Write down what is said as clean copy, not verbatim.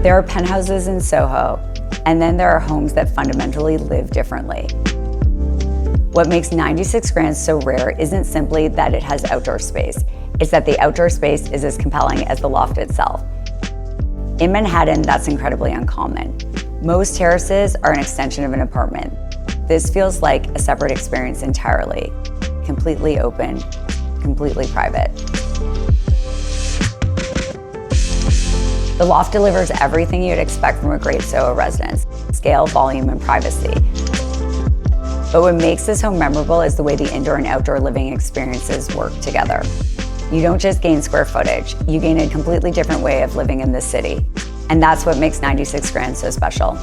There are penthouses in Soho, and then there are homes that fundamentally live differently. What makes 96 Grand so rare isn't simply that it has outdoor space, it's that the outdoor space is as compelling as the loft itself. In Manhattan, that's incredibly uncommon. Most terraces are an extension of an apartment. This feels like a separate experience entirely, completely open, completely private. The loft delivers everything you'd expect from a great Soho residence: scale, volume, and privacy. But what makes this home memorable is the way the indoor and outdoor living experiences work together. You don't just gain square footage, you gain a completely different way of living in this city. And that's what makes 96 Grand so special.